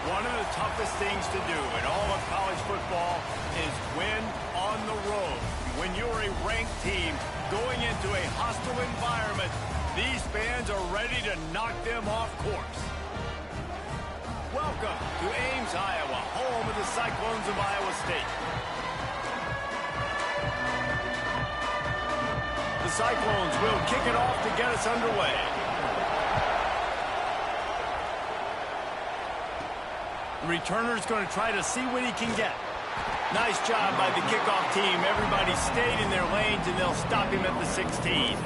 One of the toughest things to do in all of college football is win on the road. When you're a ranked team going into a hostile environment, these fans are ready to knock them off course. Welcome to Ames, Iowa, home of the Cyclones of Iowa State. The Cyclones will kick it off to get us underway. The returner's going to try to see what he can get. Nice job by the kickoff team. Everybody stayed in their lanes, and they'll stop him at the 16.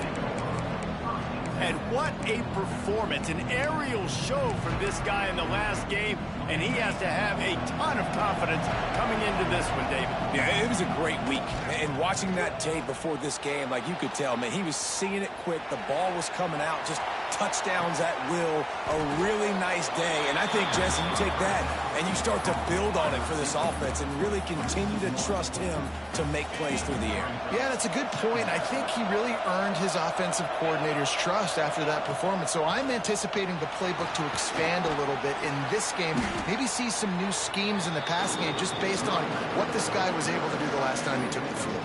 And what a performance, an aerial show from this guy in the last game, and he has to have a ton of confidence coming into this one, David. Yeah, it was a great week. And watching that tape before this game, like you could tell, man, he was seeing it quick. The ball was coming out, just touchdowns at will. A really nice day. And I think, Jesse, you take that and you start to build on it for this offense and really continue to trust him to make plays through the air. Yeah, that's a good point. I think he really earned his offensive coordinator's trust after that performance. So I'm anticipating the playbook to expand a little bit in this game. Maybe see some new schemes in the passing game just based on what this guy was able to do the last time he took the field.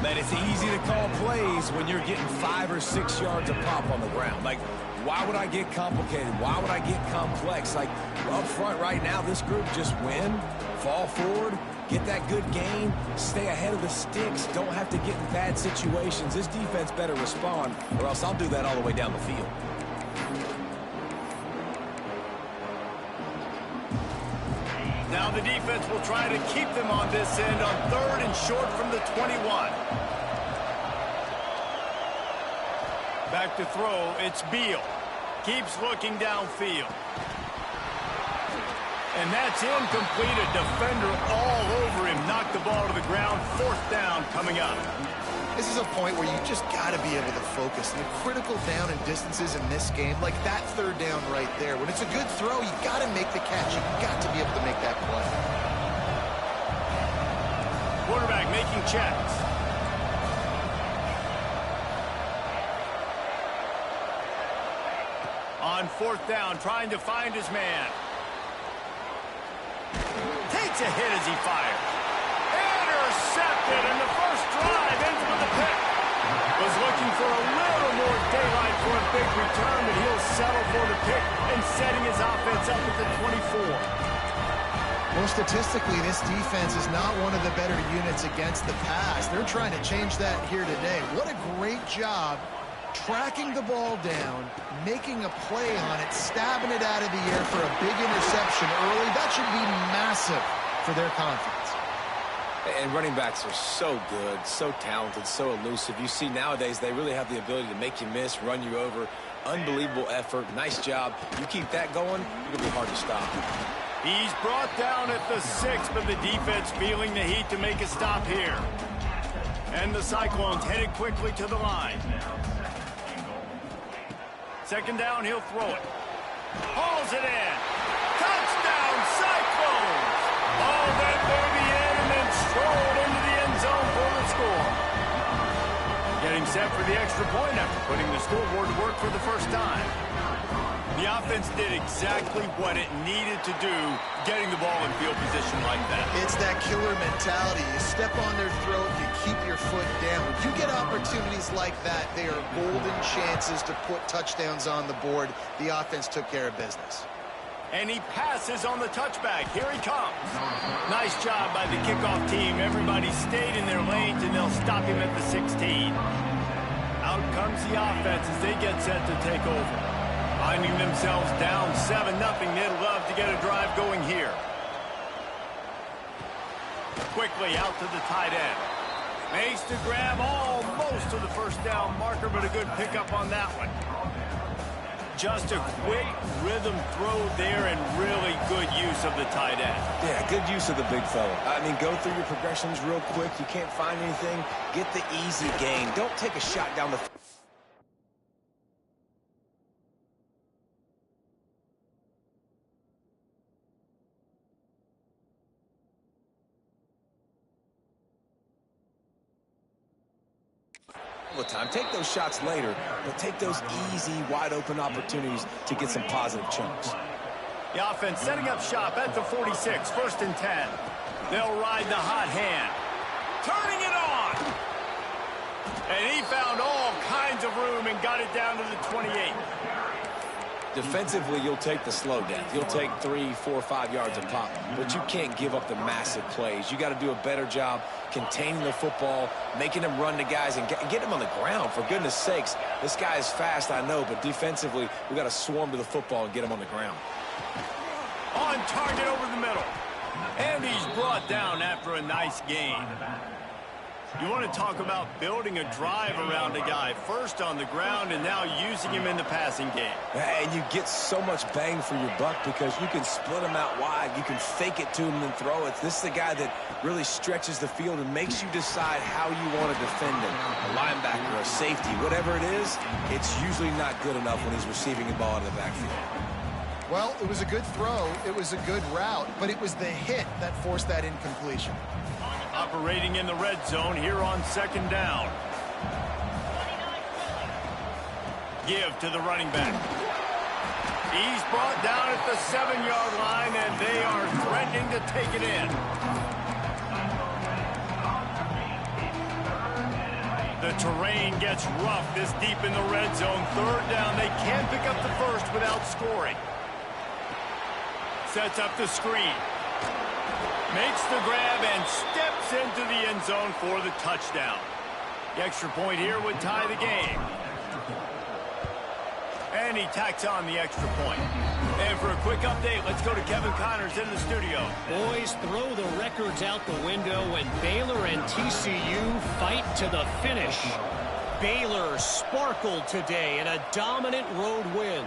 Man, it's easy to call plays when you're getting 5 or 6 yards of pop on the ground. Like, why would I get complicated? Why would I get complex? Like, up front right now, this group just win, fall forward, get that good gain, stay ahead of the sticks, don't have to get in bad situations. This defense better respond, or else I'll do that all the way down the field. Now the defense will try to keep them on this end on 3rd and short from the 21. Back to throw, it's Beal. Keeps looking downfield. And that's incomplete. A defender all over him. Knocked the ball to the ground. 4th down coming up. This is a point where you just got to be able to focus. And the critical down and distances in this game, like that 3rd down right there. When it's a good throw, you got to make the catch. You got to be able to make that play. Quarterback making checks. On 4th down, trying to find his man. Takes a hit as he fires. Intercepted, and the first drive ends with a pick. Was looking for a little more daylight for a big return, but he'll settle for the pick and setting his offense up at the 24. Well, statistically, this defense is not one of the better units against the pass. They're trying to change that here today. What a great job tracking the ball down, making a play on it, stabbing it out of the air for a big interception early. That should be massive for their confidence. And running backs are so good, so talented, so elusive. You see nowadays they really have the ability to make you miss, run you over. Unbelievable effort. Nice job. You keep that going, it'll be hard to stop. He's brought down at the 6, but the defense feeling the heat to make a stop here. And the Cyclones headed quickly to the line. 2nd down, he'll throw it. Hauls it in. Touchdown, Cyclones! All that baby in and then strolled into the end zone for the score. Getting set for the extra point after putting the scoreboard to work for the first time. The offense did exactly what it needed to do, getting the ball in field position like that. It's that killer mentality. You step on their throat, you keep your foot down. When you get opportunities like that, they are golden chances to put touchdowns on the board. The offense took care of business. And he passes on the touchback. Here he comes. Nice job by the kickoff team. Everybody stayed in their lanes, and they'll stop him at the 16. Out comes the offense as they get set to take over. Finding themselves down 7-0, they'd love to get a drive going here. Quickly out to the tight end. Makes the grab almost to the 1st down marker, but a good pickup on that one. Just a quick rhythm throw there and really good use of the tight end. Yeah, good use of the big fella. I mean, go through your progressions real quick. You can't find anything. Get the easy gain. Don't take a shot down the field. The time. Take those shots later, but take those easy, wide-open opportunities to get some positive chunks. The offense setting up shop at the 46, 1st and 10. They'll ride the hot hand. Turning it on. And he found all kinds of room and got it down to the 28. Defensively, you'll take the slow down. You'll take 3, 4, 5 yards a pop, but you can't give up the massive plays. You got to do a better job containing the football, making them run to guys, and get them on the ground. For goodness sakes, this guy is fast, I know, but defensively, we got to swarm to the football and get him on the ground. On target over the middle. And he's brought down after a nice gain. You want to talk about building a drive around a guy, first on the ground and now using him in the passing game. And you get so much bang for your buck because you can split him out wide. You can fake it to him and throw it. This is the guy that really stretches the field and makes you decide how you want to defend him. A linebacker, a safety, whatever it is, it's usually not good enough when he's receiving the ball in the backfield. Well, it was a good throw. It was a good route, but it was the hit that forced that incompletion. Operating in the red zone here on 2nd down. Give to the running back. He's brought down at the 7-yard line, and they are threatening to take it in. The terrain gets rough this deep in the red zone. 3rd down. They can't pick up the first without scoring. Sets up the screen. Makes the grab and steps into the end zone for the touchdown. The extra point here would tie the game. And he tacks on the extra point. And for a quick update, let's go to Kevin Connors in the studio. Boys, throw the records out the window when Baylor and TCU fight to the finish. Baylor sparkled today in a dominant road win.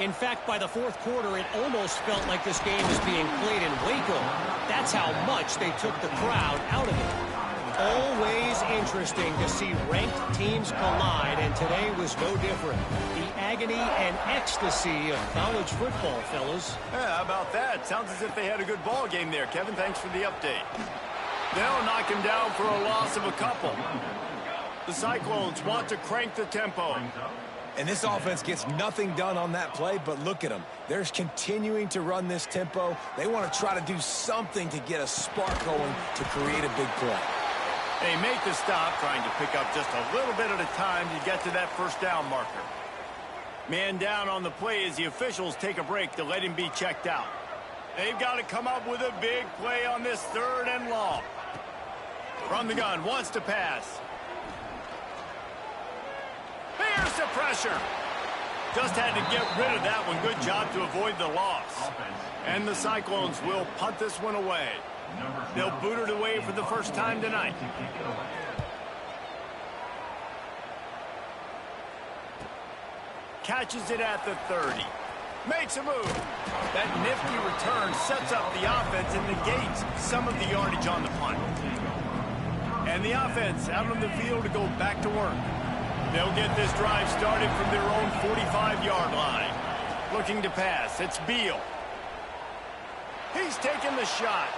In fact, by the 4th quarter, it almost felt like this game is being played in Waco. That's how much they took the crowd out of it. Always interesting to see ranked teams collide, and today was no different. The agony and ecstasy of college football, fellas. Yeah, how about that? Sounds as if they had a good ball game there. Kevin, thanks for the update. They'll knock him down for a loss of a couple. The Cyclones want to crank the tempo. And this offense gets nothing done on that play, but look at them. They're continuing to run this tempo. They want to try to do something to get a spark going to create a big play. They make the stop, trying to pick up just a little bit at a time to get to that 1st down marker. Man down on the play as the officials take a break to let him be checked out. They've got to come up with a big play on this 3rd and long. From the gun, wants to pass. Here's the pressure. Just had to get rid of that one. Good job to avoid the loss. And the Cyclones will punt this one away. They'll boot it away for the first time tonight. Catches it at the 30. Makes a move. That nifty return sets up the offense and negates some of the yardage on the punt. And the offense out on the field to go back to work. They'll get this drive started from their own 45-yard line. Looking to pass. It's Beal. He's taking the shot.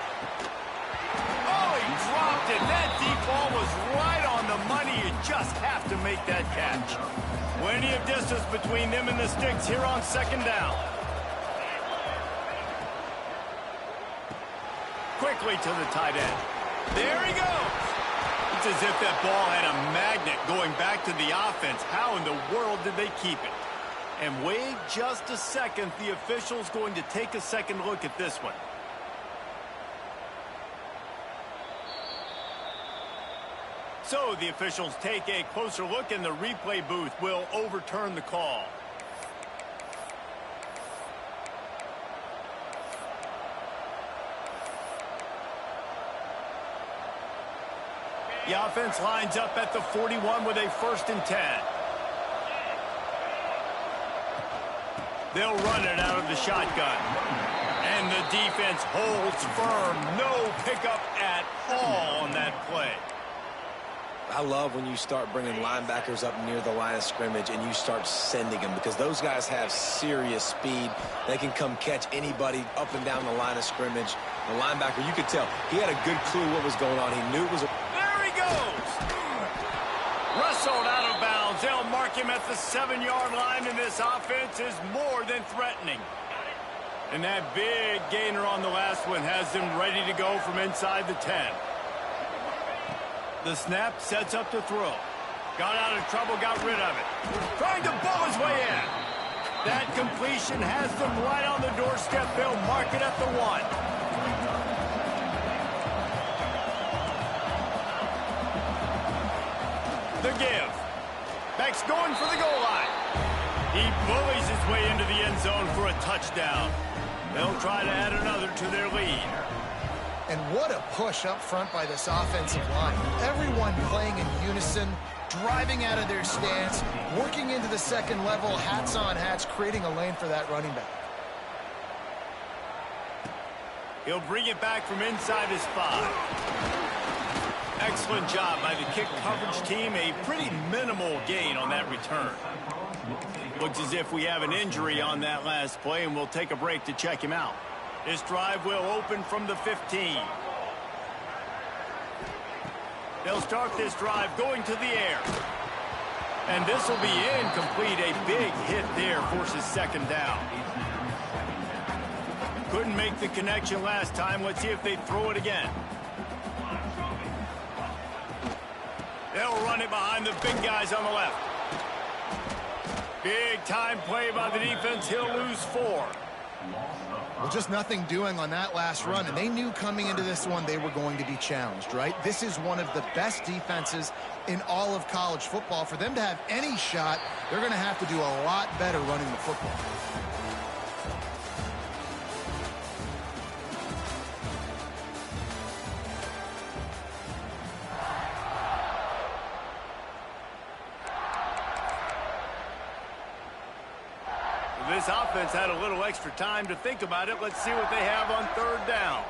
Oh, he dropped it. That deep ball was right on the money. You just have to make that catch. Plenty of distance between them and the sticks here on 2nd down. Quickly to the tight end. There he goes. It's as if that ball had a magnet going back to the offense. How in the world did they keep it? And wait just a second. The official's going to take a second look at this one. So the officials take a closer look, and the replay booth will overturn the call. The offense lines up at the 41 with a 1st and 10. They'll run it out of the shotgun. And the defense holds firm. No pickup at all on that play. I love when you start bringing linebackers up near the line of scrimmage and you start sending them, because those guys have serious speed. They can come catch anybody up and down the line of scrimmage. The linebacker, you could tell, he had a good clue what was going on. He knew it was a... There he goes! Wrestled out of bounds. They'll mark him at the 7-yard line, and this offense is more than threatening. And that big gainer on the last one has them ready to go from inside the 10. The snap sets up the throw. Got out of trouble, got rid of it. Trying to ball his way in. That completion has them right on the doorstep. They'll mark it at the 1. The give. Beck's going for the goal line. He bullies his way into the end zone for a touchdown. They'll try to add another to their lead. And what a push up front by this offensive line. Everyone playing in unison, driving out of their stance, working into the second level, hats on hats, creating a lane for that running back. He'll bring it back from inside his 5. Excellent job by the kick coverage team. A pretty minimal gain on that return. Looks as if we have an injury on that last play, and we'll take a break to check him out. This drive will open from the 15. They'll start this drive going to the air. And this will be incomplete. A big hit there forces second down. Couldn't make the connection last time. Let's see if they throw it again. They'll run it behind the big guys on the left. Big time play by the defense. He'll lose 4. Well, just nothing doing on that last run, and they knew coming into this one they were going to be challenged, right? This is one of the best defenses in all of college football. For them to have any shot, they're going to have to do a lot better running the football. This offense had a little extra time to think about it. Let's see what they have on third down.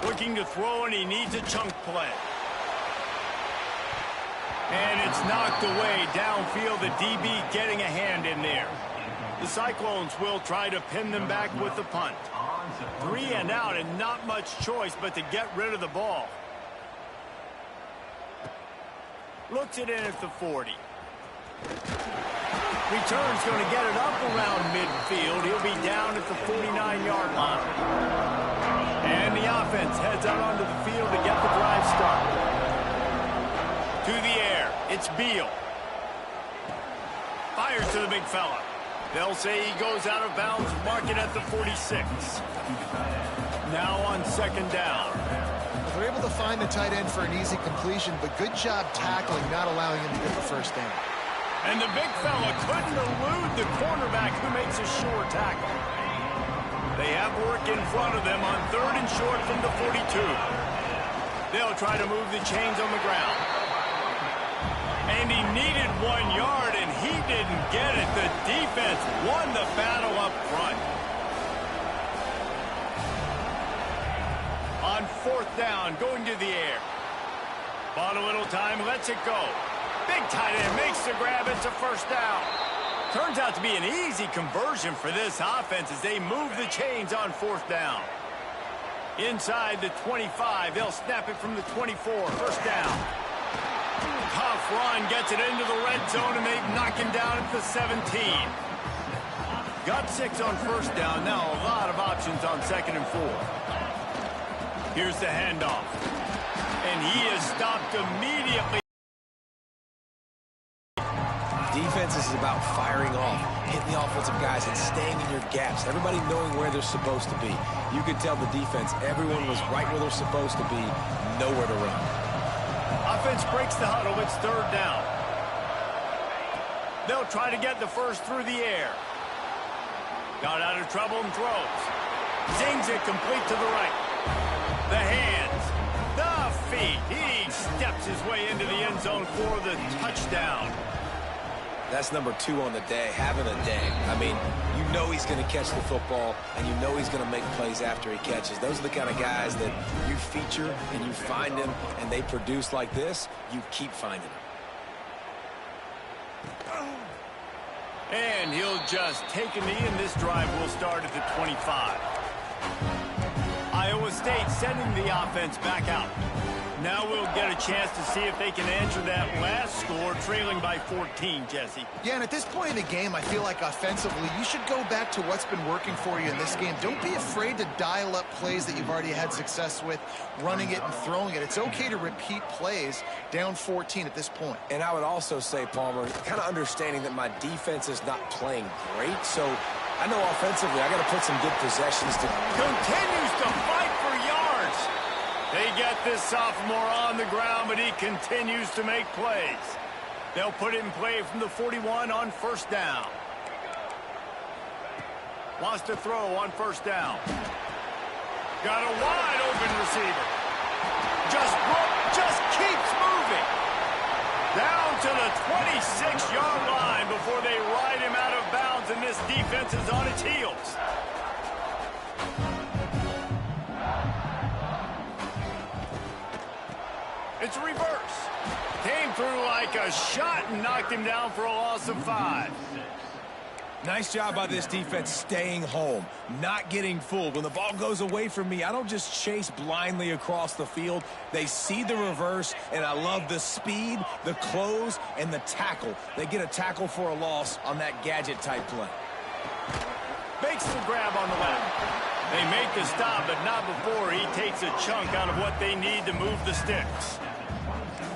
Looking to throw, and he needs a chunk play. And it's knocked away downfield. The DB getting a hand in there. The Cyclones will try to pin them back with the punt. 3 and out, and not much choice but to get rid of the ball. Looks it in at the 40. Return's going to get it up around midfield. He'll be down at the 49-yard line. And the offense heads out onto the field to get the drive started. To the air, it's Beal. Fires to the big fella. They'll say he goes out of bounds, mark it at the 46. Now on second down. They're able to find the tight end for an easy completion, but good job tackling, not allowing him to get the first down. And the big fella couldn't elude the cornerback who makes a sure tackle. They have work in front of them on third and short from the 42. They'll try to move the chains on the ground. And he needed 1 yard, and he didn't get it. The defense won the battle up front. On fourth down, going to the air. Bought a little time, lets it go. Big tight end makes the grab. It's a first down. Turns out to be an easy conversion for this offense as they move the chains on fourth down. Inside the 25, they'll snap it from the 24. First down. Tough run gets it into the red zone, and they knock him down at the 17. Got 6 on first down. Now a lot of options on second and 4. Here's the handoff. And he is stopped immediately. Defense is about firing off, hitting the offensive guys, and staying in your gaps. Everybody knowing where they're supposed to be. You could tell the defense, everyone was right where they're supposed to be, nowhere to run. Offense breaks the huddle. It's third down. They'll try to get the first through the air. Got out of trouble and throws. Zings it complete to the right. The hands, the feet. He steps his way into the end zone for the touchdown. That's number 2 on the day, having a day. I mean, you know he's going to catch the football, and you know he's going to make plays after he catches. Those are the kind of guys that you feature and you find them, and they produce like this. You keep finding them. And he'll just take a knee, and this drive will start at the 25. Iowa State sending the offense back out. Now we'll get a chance to see if they can answer that last score, trailing by 14, Jesse. Yeah, and at this point in the game, I feel like offensively, you should go back to what's been working for you in this game. Don't be afraid to dial up plays that you've already had success with, running it and throwing it. It's okay to repeat plays down 14 at this point. And I would also say, Palmer, kind of understanding that my defense is not playing great, so I know offensively I got to put some good possessions to... Continues to fight for yards. They get this sophomore on the ground, but he continues to make plays. They'll put it in play from the 41 on first down. Wants to throw on first down. Got a wide open receiver. Just keeps moving. Down to the 26-yard line before they ride him out of bounds, and this defense is on its heels. It's a reverse. Came through like a shot and knocked him down for a loss of 5. Nice job by this defense staying home, not getting fooled. When the ball goes away from me, I don't just chase blindly across the field. They see the reverse, and I love the speed, the close, and the tackle. They get a tackle for a loss on that gadget-type play. Makes the grab on the left. They make the stop, but not before he takes a chunk out of what they need to move the sticks.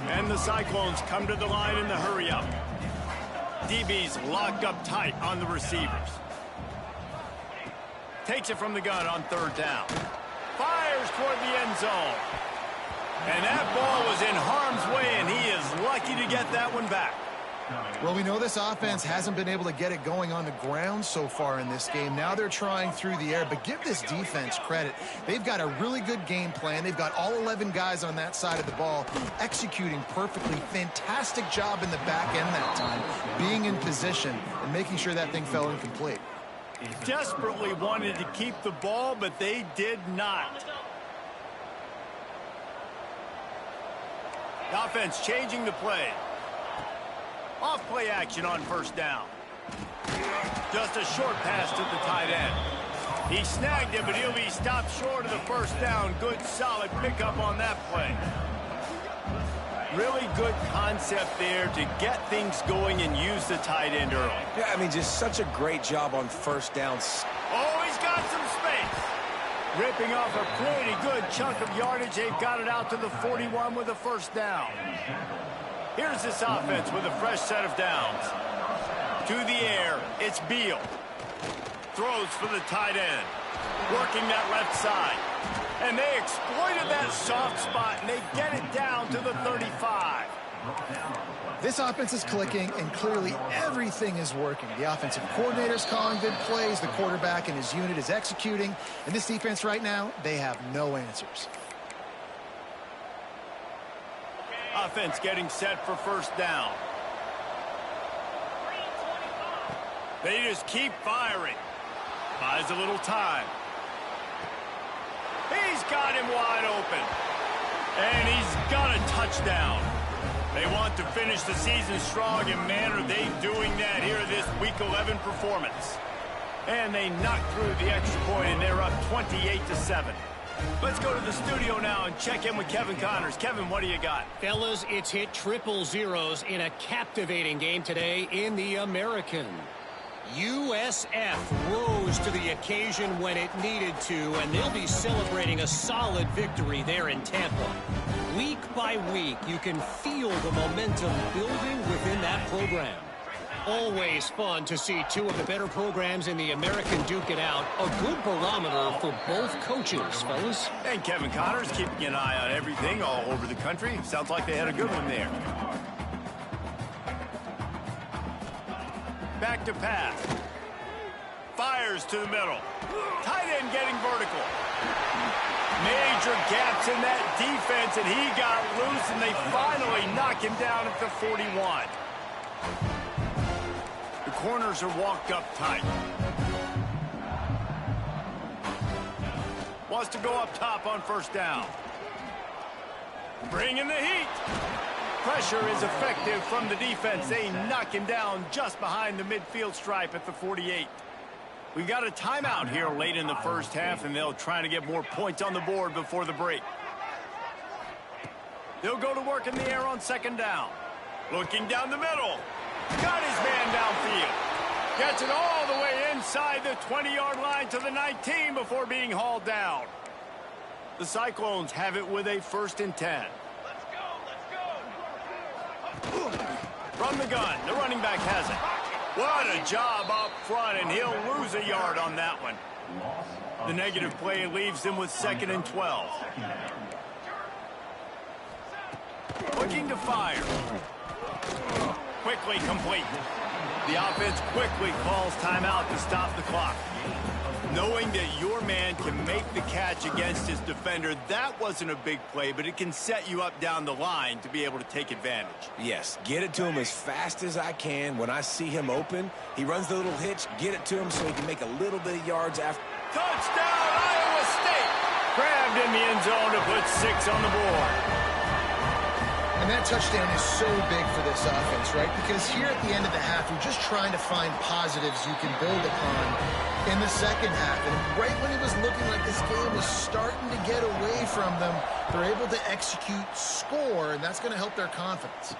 And the Cyclones come to the line in the hurry-up. DB's locked up tight on the receivers. Takes it from the gun on third down. Fires toward the end zone. And that ball was in harm's way, and he is lucky to get that one back. Well, we know this offense hasn't been able to get it going on the ground so far in this game. Now they're trying through the air, but give this defense credit. They've got a really good game plan. They've got all 11 guys on that side of the ball executing perfectly. Fantastic job in the back end that time, being in position and making sure that thing fell incomplete. Desperately wanted to keep the ball, but they did not. The offense changing the play. Off play action on first down. Just a short pass to the tight end. He snagged it, but he'll be stopped short of the first down. Good, solid pickup on that play. Really good concept there to get things going and use the tight end early. Yeah, I mean, just such a great job on first downs. Oh, he's got some space. Ripping off a pretty good chunk of yardage. They've got it out to the 41 with a first down. Here's this offense with a fresh set of downs. To the air, it's Beal. Throws for the tight end. Working that left side. And they exploited that soft spot, and they get it down to the 35. This offense is clicking, and clearly everything is working. The offensive coordinator's calling good plays. The quarterback and his unit is executing. And this defense right now, they have no answers. Offense getting set for first down. They just keep firing. Buys a little time. He's got him wide open. And he's got a touchdown. They want to finish the season strong, and man, are they doing that here in this Week 11 performance. And they knock through the extra point, and they're up 28-7. Let's go to the studio now and check in with Kevin Connors. Kevin, what do you got? Fellas, it's hit triple zeros in a captivating game today in the American. USF rose to the occasion when it needed to, and they'll be celebrating a solid victory there in Tampa. Week by week, you can feel the momentum building within that program. Always fun to see two of the better programs in the American duke it out. A good barometer for both coaches, fellas. And Kevin Connors keeping an eye on everything all over the country. Sounds like they had a good one there. Back to pass. Fires to the middle. Tight end getting vertical. Major gaps in that defense, and he got loose, and they finally knock him down at the 41. The corners are walked up tight. Wants to go up top on first down. Bringing the heat. Pressure is effective from the defense. They knock him down just behind the midfield stripe at the 48. We've got a timeout here late in the first half, and they'll try to get more points on the board before the break. They'll go to work in the air on second down. Looking down the middle. Got his man downfield. Gets it all the way inside the 20-yard line to the 19 before being hauled down. The Cyclones have it with a 1st and 10. Let's go. From the gun, the running back has it. What a job up front, and he'll lose a yard on that one. The negative play leaves him with 2nd and 12. Looking to fire. Quickly complete. The offense quickly calls timeout to stop the clock. Knowing that your man can make the catch against his defender, that wasn't a big play, but it can set you up down the line to be able to take advantage. Yes, get it to him as fast as I can. When I see him open, he runs the little hitch, get it to him so he can make a little bit of yards after. Touchdown, Iowa State! Grabbed in the end zone to put 6 on the board. And that touchdown is so big for this offense, right? Because here at the end of the half, you're just trying to find positives you can build upon in the second half. And right when it was looking like this game was starting to get away from them, they're able to execute, score, and that's going to help their confidence.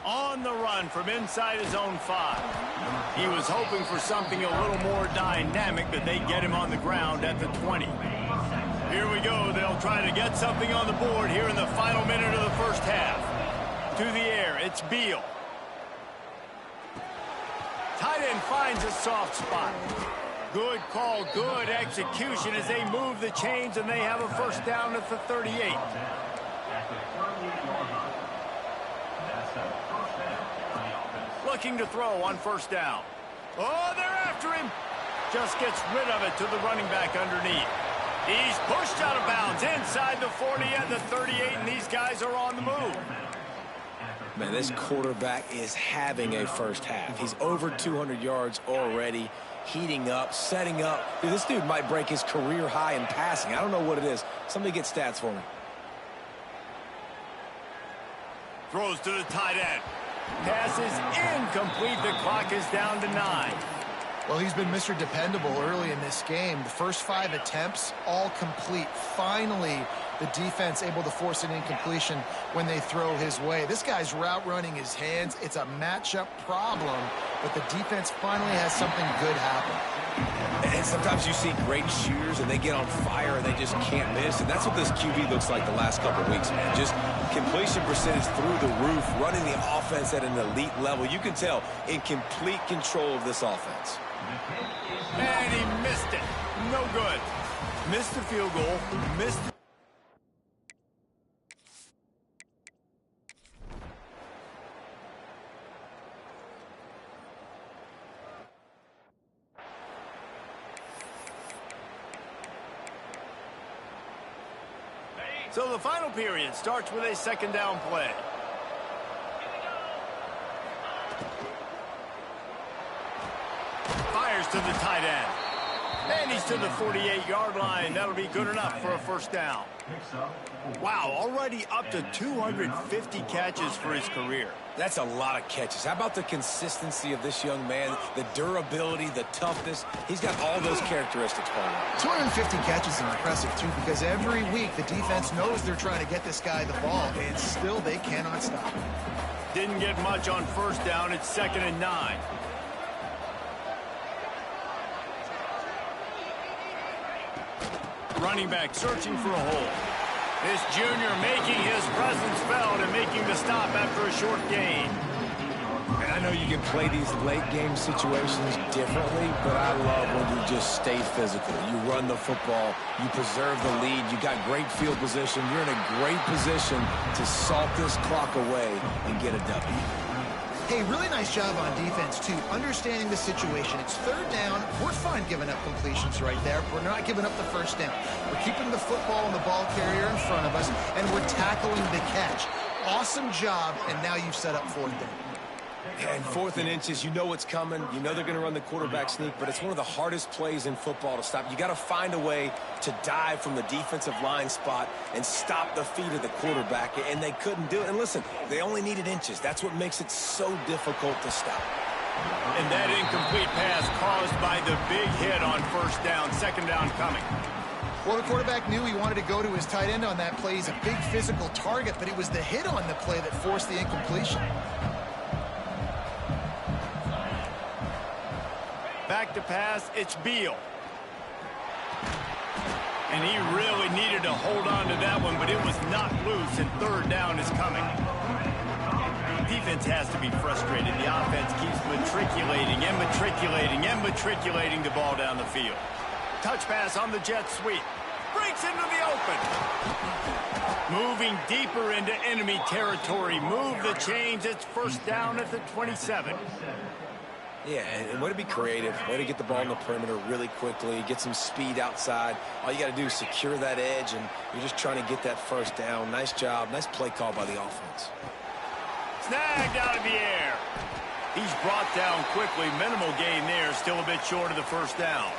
On the run from inside his own 5. He was hoping for something a little more dynamic, but they get him on the ground at the 20. Here we go. They'll try to get something on the board here in the final minute of the first half. To the air, it's Beal. Tight end finds a soft spot. Good call, good execution as they move the chains, and they have a 1st down at the 38. Looking to throw on 1st down. Oh, they're after him. Just gets rid of it to the running back underneath. He's pushed out of bounds inside the 40 and the 38, and these guys are on the move. Man, this quarterback is having a first half. He's over 200 yards already, heating up, setting up. Dude, this dude might break his career high in passing. I don't know what it is. Somebody get stats for me. Throws to the tight end. Pass is incomplete. The clock is down to 9. Well, he's been Mr. Dependable early in this game. The first 5 attempts, all complete. Finally, the defense able to force an incompletion when they throw his way. This guy's route running his hands. It's a matchup problem, but the defense finally has something good happen. And sometimes you see great shooters, and they get on fire, and they just can't miss. And that's what this QB looks like the last couple of weeks, man. Just completion percentage through the roof, running the offense at an elite level. You can tell in complete control of this offense. And he missed it. No good. Missed the field goal. Missed. So the final period starts with a 2nd down play. Fires to the tight end. And he's to the 48-yard line. That'll be good enough for a 1st down. Wow, already up to 250 catches for his career. That's a lot of catches. How about the consistency of this young man, the durability, the toughness? He's got all those characteristics, Paul. 250 catches is impressive, too, because every week the defense knows they're trying to get this guy the ball, and still they cannot stop him. Didn't get much on 1st down. It's 2nd and 9. Running back searching for a hole. This junior making his presence felt and making the stop after a short gain. And I know you can play these late game situations differently, but I love when you just stay physical. You run the football, you preserve the lead, you got great field position. You're in a great position to salt this clock away and get a W. Hey, really nice job on defense, too. Understanding the situation. It's 3rd down. We're fine giving up completions right there. We're not giving up the 1st down. We're keeping the football and the ball carrier in front of us, and we're tackling the catch. Awesome job, and now you've set up 4th down. And 4th and inches, you know what's coming. You know they're going to run the quarterback sneak, but it's one of the hardest plays in football to stop. You got to find a way to dive from the defensive line spot and stop the feet of the quarterback, and they couldn't do it. And listen, they only needed inches. That's what makes it so difficult to stop. And that incomplete pass caused by the big hit on 1st down, 2nd down coming. Well, the quarterback knew he wanted to go to his tight end on that play. He's a big physical target, but it was the hit on the play that forced the incompletion. Back to pass, it's Beal. And he really needed to hold on to that one, but it was not loose, and third down is coming. Defense has to be frustrated. The offense keeps matriculating and matriculating and matriculating the ball down the field. Touch pass on the jet sweep. Breaks into the open. Moving deeper into enemy territory. Move the chains. It's first down at the 27. Yeah, and way to be creative. Way to get the ball in the perimeter really quickly. Get some speed outside. All you got to do is secure that edge, and you're just trying to get that first down. Nice job. Nice play call by the offense. Snagged out of the air. He's brought down quickly. Minimal gain there. Still a bit short of the first down.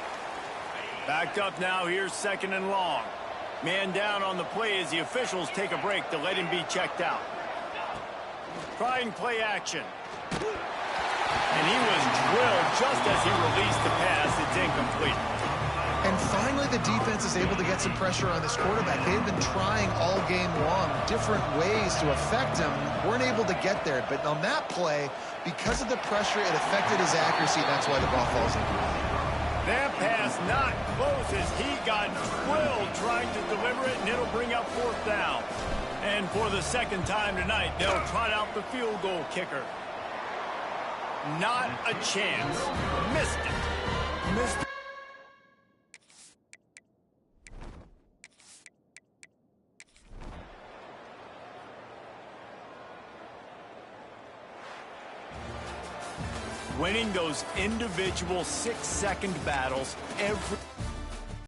Backed up now. Here's second and long. Man down on the play as the officials take a break to let him be checked out. Trying play action. And he was drilled just as he released the pass. It's incomplete. And finally, the defense is able to get some pressure on this quarterback. They've been trying all game long different ways to affect him. Weren't able to get there. But on that play, because of the pressure, it affected his accuracy. That's why the ball falls incomplete. That pass not close as he got drilled trying to deliver it, and it'll bring up fourth down. And for the second time tonight, they'll trot out the field goal kicker. Not a chance. Missed it. Missed it. Winning those individual 6-second battles every